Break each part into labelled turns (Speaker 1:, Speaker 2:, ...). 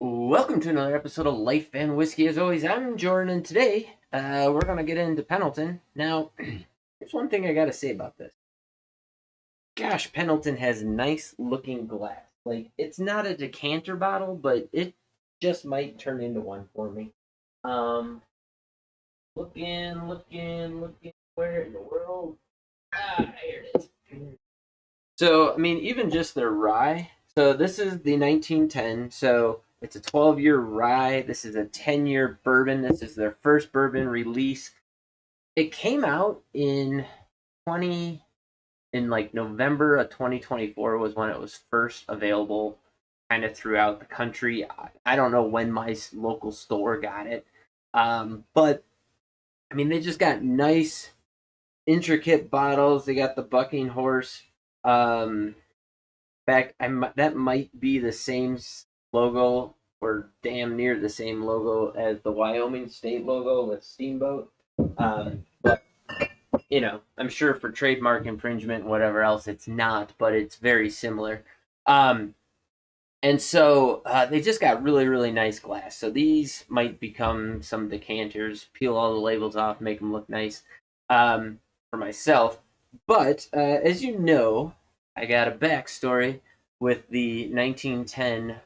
Speaker 1: Welcome to another episode of Life and Whiskey. As always, I'm Jordan, and today we're going to get into Pendleton. Now, here's one thing I got to say about this. Gosh, Pendleton has nice looking glass. Like, it's not a decanter bottle, but it just might turn into one for me. Um, looking, where in the world? Here it is. So, I mean, even just their rye. So, this is the 1910. So, it's a 12-year rye. This is a 10-year bourbon. This is their first bourbon release. It came out in 20 in like November of 2024 was when it was first available kind of throughout the country. I don't know when my local store got it. But I mean, they just got nice intricate bottles. They got the bucking horse. Um, that might be the same logo or damn near the same logo as the Wyoming state logo with Steamboat. But I'm sure for trademark infringement and whatever else, it's not, but it's very similar. And so they just got really, really nice glass. So these might become some decanters. Peel all the labels off, make them look nice for myself. But as you know, I got a backstory with the 1910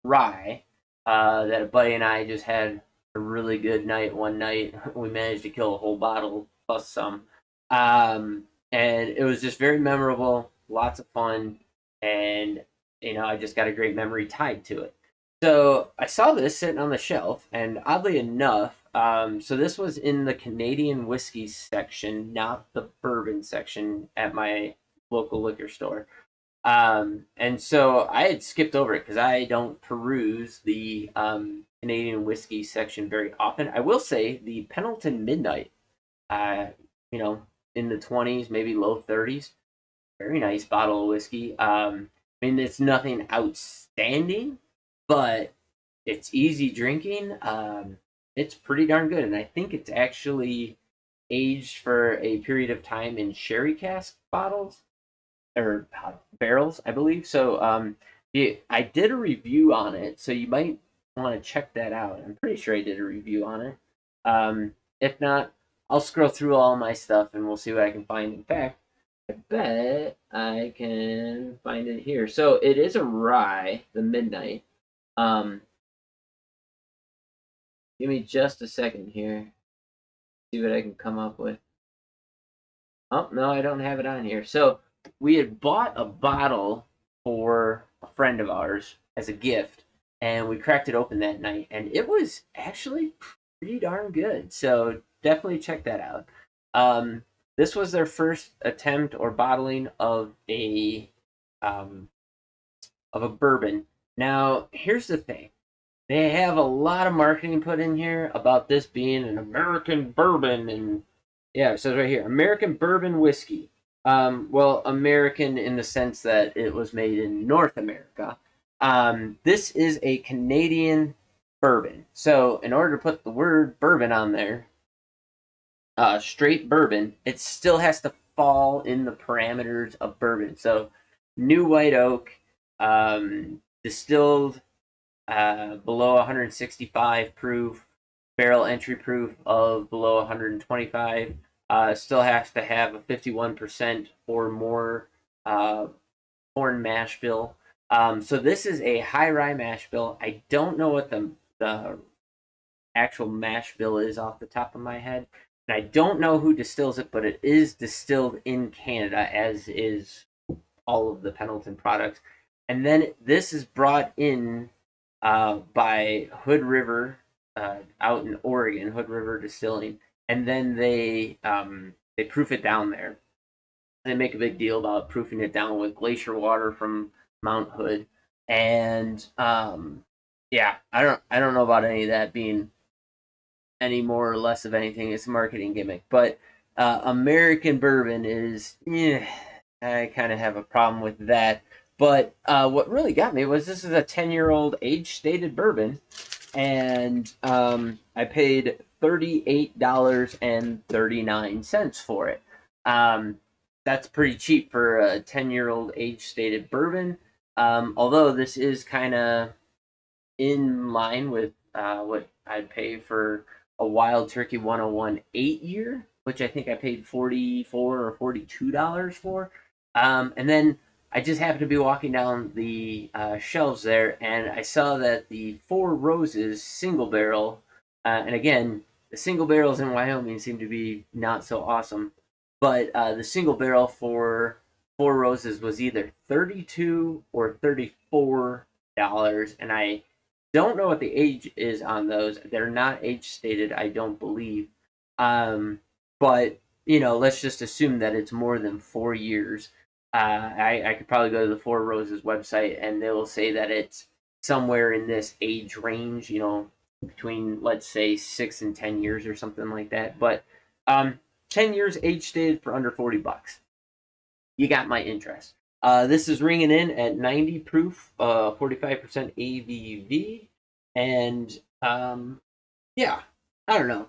Speaker 1: rye that a buddy and I just had a really good night one night. We managed to kill a whole bottle plus some. And it was just very memorable, lots of fun, and I just got a great memory tied to it. So I saw this sitting on the shelf, and oddly enough, so this was in the Canadian whiskey section, not the bourbon section at my local liquor store. And so I had skipped over it because I don't peruse the Canadian whiskey section very often. I will say the Pendleton Midnight, uh, you know, in the 20s, maybe low 30s, very nice bottle of whiskey. I mean, it's nothing outstanding, but it's easy drinking. It's pretty darn good, and I think it's actually aged for a period of time in sherry cask bottles or barrels, I believe. So, yeah, I did a review on it, so you might want to check that out. I'm pretty sure I did a review on it. If not, I'll scroll through all my stuff and we'll see what I can find. In fact, I bet I can find it here. So it is a rye, the Midnight. Um, Give me just a second here. See what I can come up with. Oh no, I don't have it on here. So we had bought a bottle for a friend of ours as a gift, and we cracked it open that night, and it was actually pretty darn good. So definitely check that out. This was their first attempt or bottling um, of a bourbon. Now, here's the thing. They have a lot of marketing put in here about this being an American bourbon, and yeah, it says right here, American bourbon whiskey. Well, American in the sense that it was made in North America. This is a Canadian bourbon. So, in order to put the word bourbon on there, straight bourbon, it still has to fall in the parameters of bourbon. So, new white oak, distilled below 165 proof, barrel entry proof of below 125. Still has to have a 51% or more corn mash bill. So this is a high rye mash bill. I don't know what the actual mash bill is off the top of my head. And I don't know who distills it, but it is distilled in Canada, as is all of the Pendleton products. And then this is brought in by Hood River out in Oregon, Hood River Distilling, and then they proof it down there. They make a big deal about proofing it down with glacier water from Mount Hood, and yeah, I don't know about any of that being any more or less of anything. It's a marketing gimmick, but American bourbon is, I kind of have a problem with that. But what really got me was this is a 10-year-old age-stated bourbon, and I paid $38.39 for it. That's pretty cheap for a 10-year-old age-stated bourbon. Although this is kind of, in line with what I'd pay for a Wild Turkey 101 8-year, which I think I paid $44 or $42 for. And then I just happened to be walking down the shelves there, and I saw that the Four Roses single barrel, and again, the single barrels in Wyoming seem to be not so awesome, but the single barrel for Four Roses was either 32 or $34, and I don't know what the age is on those. They're not age stated, I don't believe. But let's just assume that it's more than 4 years. I could probably go to the Four Roses website and they'll say that it's somewhere in this age range, between let's say 6 and 10 years or something like that. But 10 years age stated for under $40. You got my interest. This is ringing in at 90 proof, 45% ABV, and yeah, I don't know.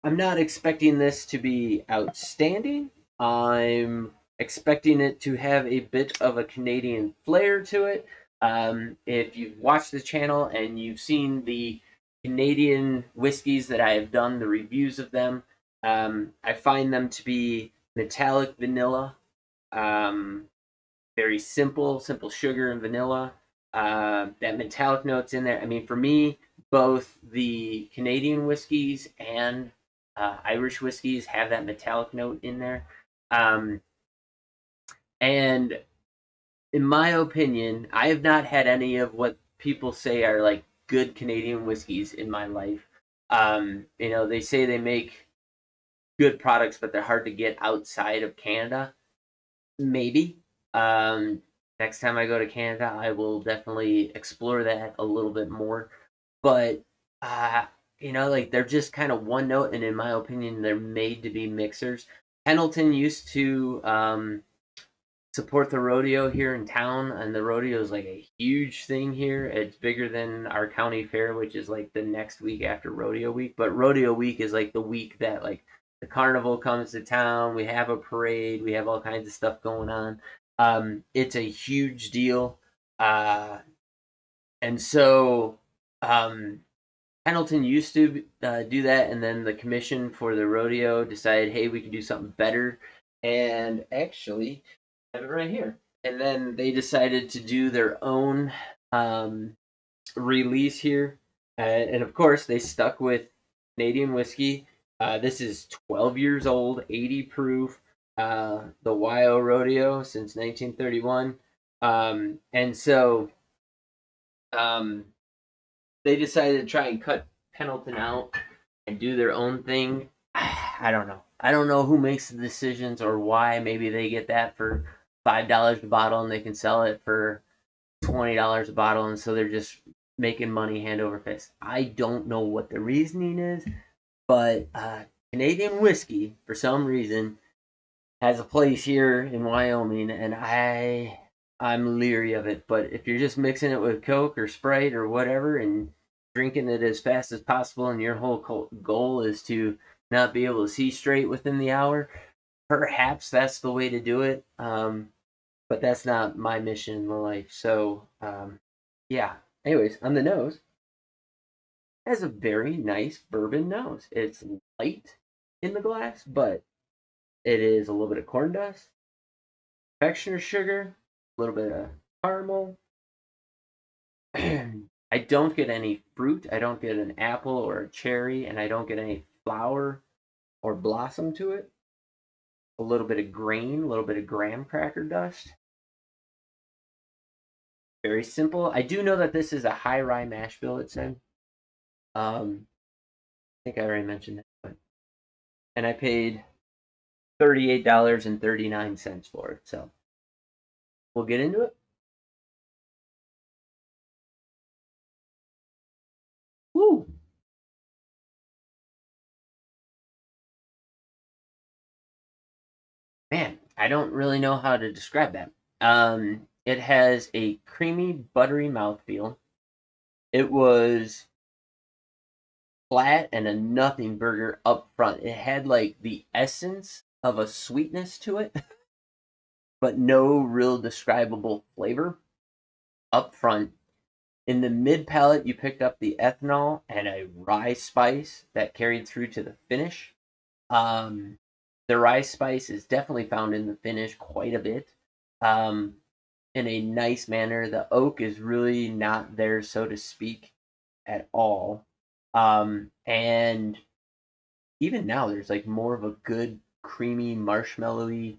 Speaker 1: I'm not expecting this to be outstanding. I'm expecting it to have a bit of a Canadian flair to it. If you've watched the channel and you've seen the Canadian whiskeys that I have done, the reviews of them, I find them to be metallic vanilla, um, very simple sugar and vanilla. That metallic notes in there. I mean, for me, both the Canadian whiskeys and Irish whiskeys have that metallic note in there. Um, and in my opinion, I have not had any of what people say are like good Canadian whiskeys in my life. They say they make good products, but they're hard to get outside of Canada. Maybe. Um, Next time I go to Canada, I will definitely explore that a little bit more. But uh, like they're just kind of one note, and in my opinion, they're made to be mixers. Pendleton used to support the rodeo here in town, and the rodeo is like a huge thing here. It's bigger than our county fair, which is like the next week after rodeo week. But rodeo week is like the week that like the carnival comes to town. We have a parade. We have all kinds of stuff going on. It's a huge deal, and so um, Pendleton used to do that, and then the commission for the rodeo decided, hey, we can do something better, and actually I have it right here. And then they decided to do their own um, release here, and of course they stuck with Canadian whiskey. This is 12 years old, 80 proof. The YO Rodeo since 1931, and so um, they decided to try and cut Pendleton out and do their own thing. I don't know. I don't know who makes the decisions or why. Maybe they get that for $5 a bottle and they can sell it for $20 a bottle, and so they're just making money hand over fist. I don't know what the reasoning is, but Canadian whiskey, for some reason, has a place here in Wyoming, and I'm leery of it. But if you're just mixing it with Coke or Sprite or whatever and drinking it as fast as possible, and your whole goal is to not be able to see straight within the hour, perhaps that's the way to do it. But that's not my mission in life. So, yeah. Anyways, on the nose, it has a very nice bourbon nose. It's light in the glass, but it is a little bit of corn dust, confectioner sugar, a little bit of caramel. I don't get any fruit. I don't get an apple or a cherry, and I don't get any flower or blossom to it. A little bit of grain, a little bit of graham cracker dust. Very simple. I do know that this is a high rye mash bill, it said. I think I already mentioned that. And I paid $38.39 for it. So we'll get into it. Woo! Man, I don't really know how to describe that. It has a creamy, buttery mouthfeel. It was flat and a nothing burger up front. It had like the essence of a sweetness to it, but no real describable flavor up front. In the mid palate, you picked up the ethanol and a rye spice that carried through to the finish. Um, the rye spice is definitely found in the finish quite a bit. Um, in a nice manner. The oak is really not there, so to speak, at all. And even now, there's like more of a good, creamy, marshmallowy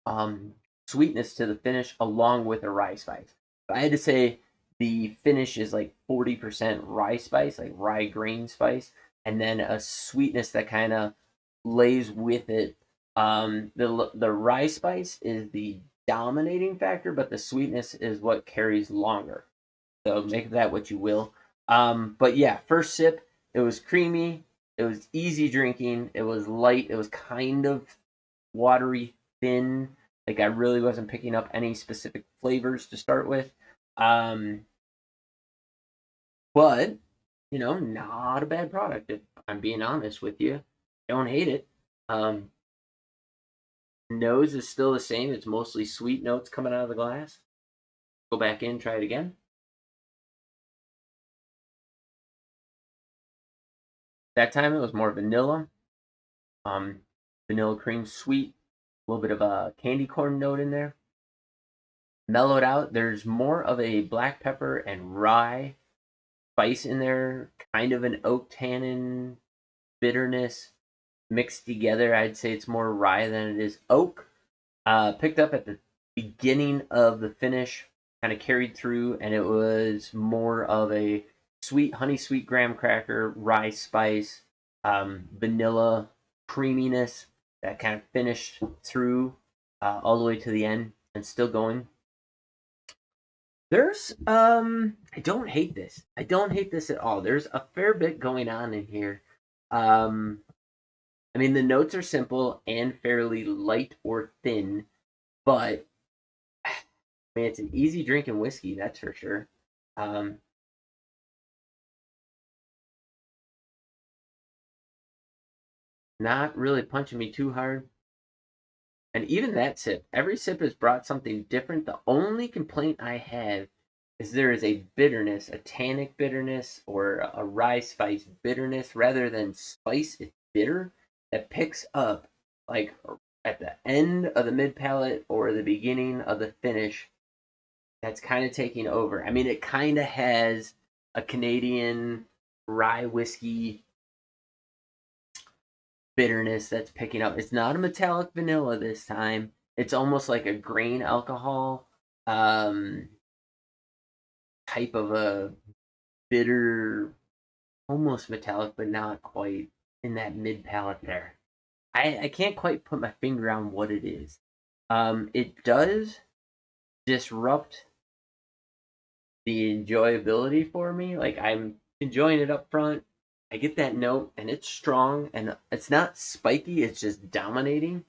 Speaker 1: um, sweetness to the finish, along with a rye spice. If I had to say the finish is like 40% rye spice, like rye grain spice, and then a sweetness that kind of lays with it. The rye spice is the dominating factor, but the sweetness is what carries longer. So make that what you will. But yeah, first sip, it was creamy. It was easy drinking. It was light. It was kind of watery, thin. Like I really wasn't picking up any specific flavors to start with. Um, but not a bad product if I'm being honest with you. Don't hate it. Um, Nose is still the same. It's mostly sweet notes coming out of the glass. Go back in, try it again. That time it was more vanilla. Um, Vanilla cream sweet. A little bit of a candy corn note in there. Mellowed out. There's more of a black pepper and rye spice in there. Kind of an oak tannin bitterness mixed together. I'd say it's more rye than it is oak. Picked up at the beginning of the finish, kind of carried through, and it was more of a sweet honey sweet graham cracker, rye spice, vanilla creaminess that kind of finished through all the way to the end and still going. There's I don't hate this. I don't hate this at all. There's a fair bit going on in here. Um I mean, the notes are simple and fairly light or thin, but I mean, it's an easy drinking whiskey, that's for sure. Um, Not really punching me too hard. And even that sip, every sip has brought something different. The only complaint I have is there is a bitterness, a tannic bitterness, or a rye spice bitterness rather than spice. It's bitter that picks up like at the end of the mid palate or the beginning of the finish. That's kind of taking over. I mean, it kind of has a Canadian rye whiskey bitterness that's picking up. It's not a metallic vanilla this time. It's almost like a grain alcohol um, type of a bitter, almost metallic, but not quite in that mid palate there. I can't quite put my finger on what it is. It does disrupt the enjoyability for me. Like I'm enjoying it up front. I get that note and it's strong and it's not spiky, it's just dominating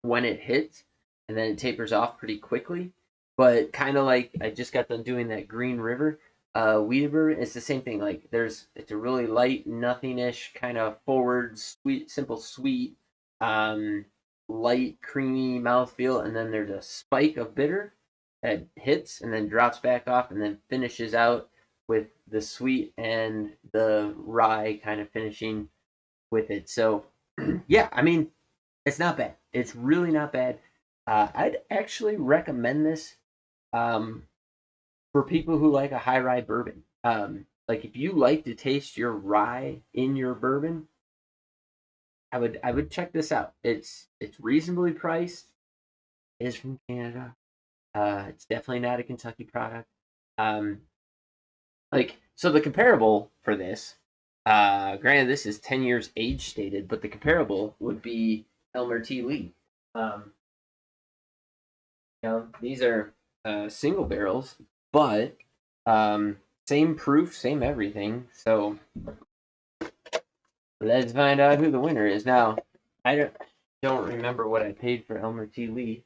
Speaker 1: when it hits and then it tapers off pretty quickly. But kind of like I just got done doing that Green River. Weber, it's the same thing. Like it's a really light, nothingish kind of forward, sweet, simple, sweet, um, light, creamy mouthfeel, and then there's a spike of bitter that hits and then drops back off and then finishes out with the sweet and the rye kind of finishing with it. So yeah, I mean, it's not bad. It's really not bad. I'd actually recommend this um, for people who like a high rye bourbon. Like if you like to taste your rye in your bourbon, I would check this out. It's reasonably priced. It is from Canada. It's definitely not a Kentucky product. Um, so the comparable for this, granted this is 10 years age stated, but the comparable would be Elmer T. Lee. Um, these are single barrels, but um, same proof, same everything. So let's find out who the winner is. Now, I don't remember what I paid for Elmer T. Lee.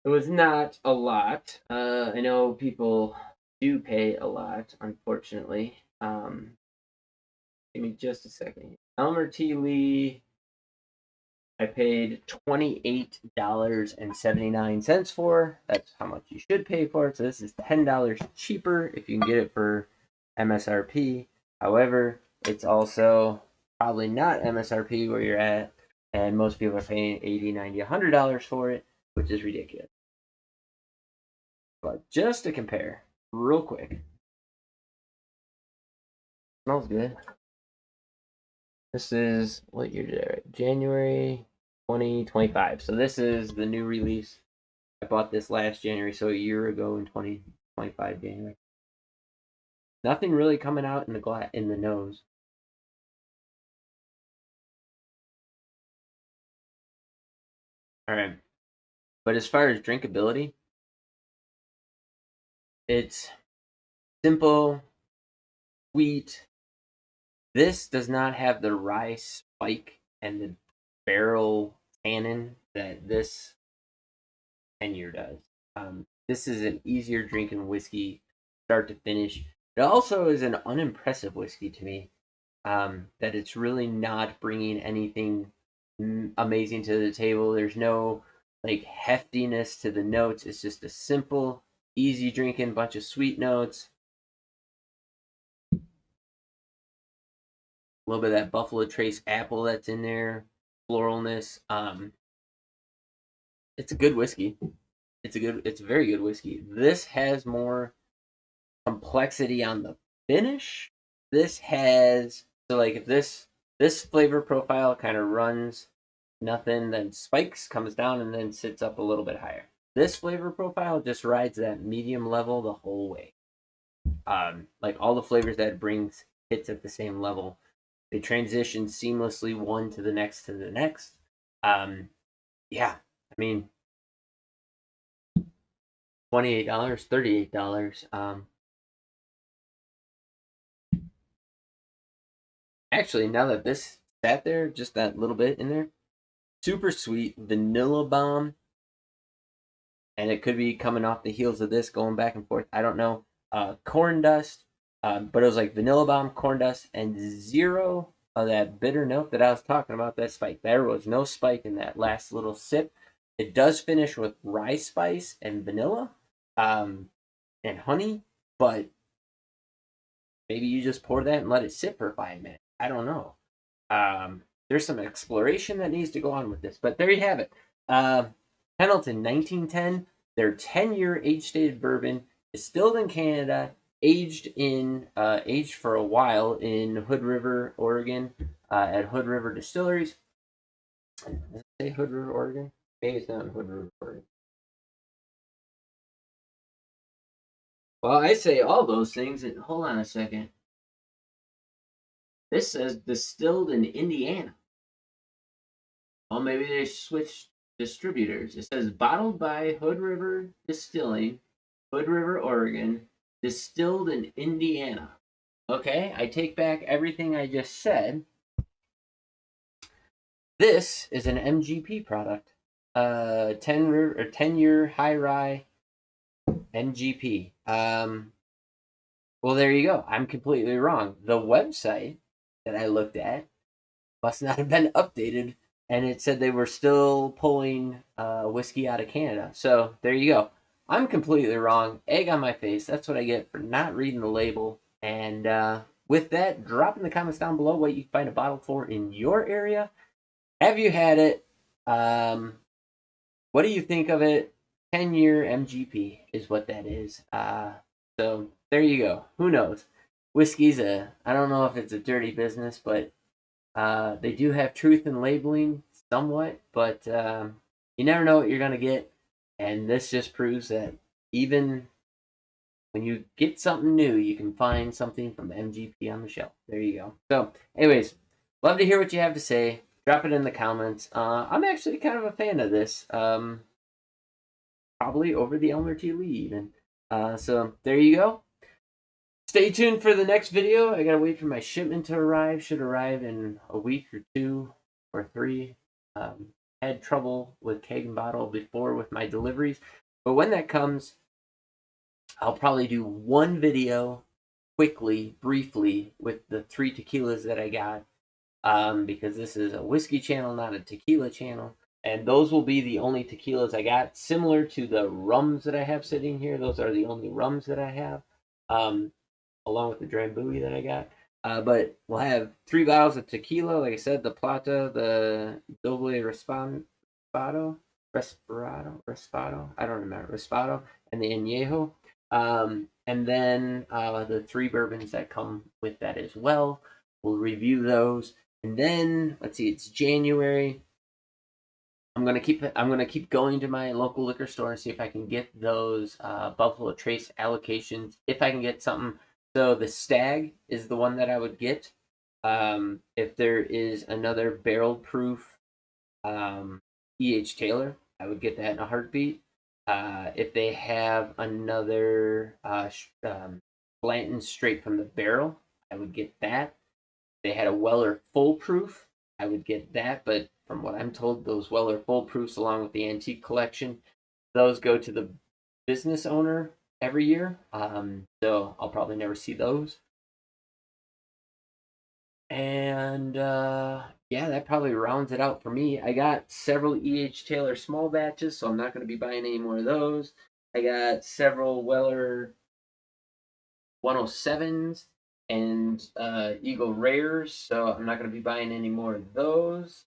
Speaker 1: It was not a lot. I know people do pay a lot, unfortunately. Give me just a second. Elmer T. Lee, I paid $28.79 for. That's how much you should pay for it. So this is $10 cheaper if you can get it for MSRP. However, it's also probably not MSRP where you're at, and most people are paying $80, $90, $100 for it, which is ridiculous. But just to compare, real quick. Smells good. This is, what year did I write? January 2025. So this is the new release. I bought this last January, so a year ago in 2025 January. Nothing really coming out in the nose. All right. But as far as drinkability, it's simple, sweet. This does not have the rye spike and the barrel tannin that this 10-year does. This is an easier drinking whiskey, start to finish. It also is an unimpressive whiskey to me. That it's really not bringing anything amazing to the table. There's no like heftiness to the notes. It's just a simple, easy drinking bunch of sweet notes. A little bit of that Buffalo Trace apple that's in there, floralness. It's a good whiskey. It's a very good whiskey. This has more complexity on the finish. This has, so like if this flavor profile kind of runs nothing, then spikes, comes down, and then sits up a little bit higher. This flavor profile just rides that medium level the whole way. Like all the flavors that it brings hits at the same level. They transition seamlessly one to the next to the next. Yeah, I mean, $28, $38. Actually, now that this sat there, just that little bit in there, super sweet vanilla bomb, and it could be coming off the heels of this, going back and forth. I don't know. Corn dust, but it was like vanilla bomb, corn dust, and zero of that bitter note that I was talking about. That spike. There was no spike in that last little sip. It does finish with rye spice and vanilla, and honey, but maybe you just pour that and let it sit for 5 minutes. I don't know. There's some exploration that needs to go on with this, but there you have it. Pendleton 1910, their 10-year age-stated bourbon, distilled in Canada, aged for a while in Hood River, Oregon, at Hood River Distilleries. Does it say Hood River, Oregon? Maybe it's not in Hood River, Oregon. Well, I say all those things, and hold on a second. This says distilled in Indiana. Well, maybe they switched distributors. It says bottled by Hood River Distilling, Hood River, Oregon, distilled in Indiana. Okay, I take back everything I just said. This is an MGP product. 10-year high rye MGP. Well, there you go. I'm completely wrong. The website that I looked at must not have been updated, and it said they were still pulling whiskey out of Canada. So there you go. I'm completely wrong. Egg on my face. That's what I get for not reading the label. And with that, drop in the comments down below what you find a bottle for in your area. Have you had it? What do you think of it? 10-year MGP is what that is. So there you go. Who knows? Whiskey's I don't know if it's a dirty business, but they do have truth in labeling somewhat, but you never know what you're going to get. And this just proves that even when you get something new, you can find something from MGP on the shelf. There you go. So, anyways, love to hear what you have to say. Drop it in the comments. I'm actually kind of a fan of this. Probably over the Elmer T. Lee even. So, there you go. Stay tuned for the next video. I gotta wait for my shipment to arrive. Should arrive in a week or 2 or 3. Had trouble with keg and bottle before with my deliveries, but when that comes, I'll probably do one video quickly, briefly, with the 3 tequilas that I got, because this is a whiskey channel, not a tequila channel. And those will be the only tequilas I got, similar to the rums that I have sitting here. Those are the only rums that I have, along with the Drambuie that I got. But we'll have 3 bottles of tequila, like I said, the Plata, the Doble Respado, I don't remember, Respado, and the Añejo. And then the 3 bourbons that come with that as well. We'll review those. And then, let's see, it's January. I'm gonna keep going to my local liquor store and see if I can get those Buffalo Trace allocations. If I can get something, so the Stag is the one that I would get. If there is another barrel proof E.H. Taylor, I would get that in a heartbeat. If they have another Blanton straight from the barrel, I would get that. If they had a Weller full proof, I would get that. But from what I'm told, those Weller full proofs, along with the antique collection, those go to the business owner every year. So I'll probably never see those. And yeah, that probably rounds it out for me. I got several E.H. Taylor small batches, so I'm not going to be buying any more of those. I got several Weller 107s and Eagle Rares, so I'm not going to be buying any more of those.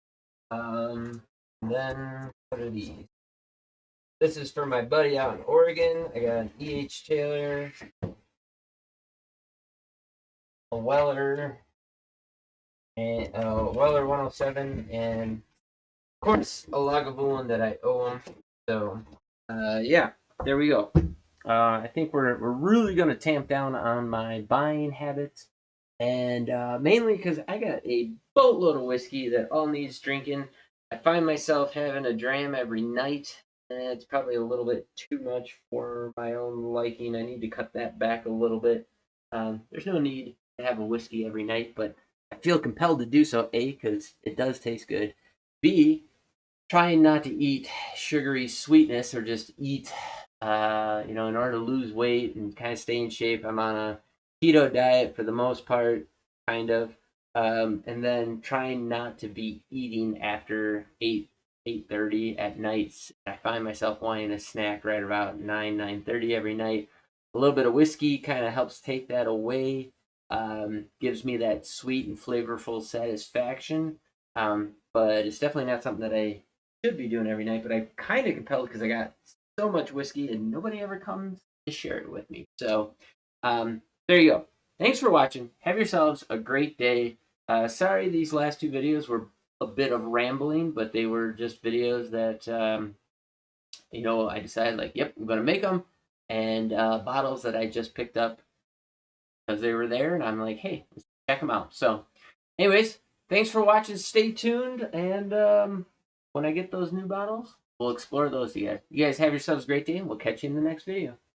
Speaker 1: Then, what are these? This is for my buddy out in Oregon. I got an E.H. Taylor, a Weller, and a Weller 107, and of course a Lagavulin that I owe him. So, yeah, there we go. I think we're really gonna tamp down on my buying habits, and mainly because I got a boatload of whiskey that all needs drinking. I find myself having a dram every night, and it's probably a little bit too much for my own liking. I need to cut that back a little bit. There's no need to have a whiskey every night, but I feel compelled to do so. A, because it does taste good. B, trying not to eat sugary sweetness or just eat, in order to lose weight and kind of stay in shape. I'm on a keto diet for the most part, kind of, and then trying not to be eating after 8:30 at nights. I find myself wanting a snack right about 9:30 every night. A little bit of whiskey kind of helps take that away. Gives me that sweet and flavorful satisfaction. But it's definitely not something that I should be doing every night, but I'm kind of compelled because I got so much whiskey and nobody ever comes to share it with me. So, there you go. Thanks for watching. Have yourselves a great day. Sorry these last 2 videos were a bit of rambling, but they were just videos that, I decided, like, yep, I'm going to make them. And bottles that I just picked up because they were there, and I'm like, hey, let's check them out. So, anyways, thanks for watching. Stay tuned, and when I get those new bottles, we'll explore those together. You guys have yourselves a great day, and we'll catch you in the next video.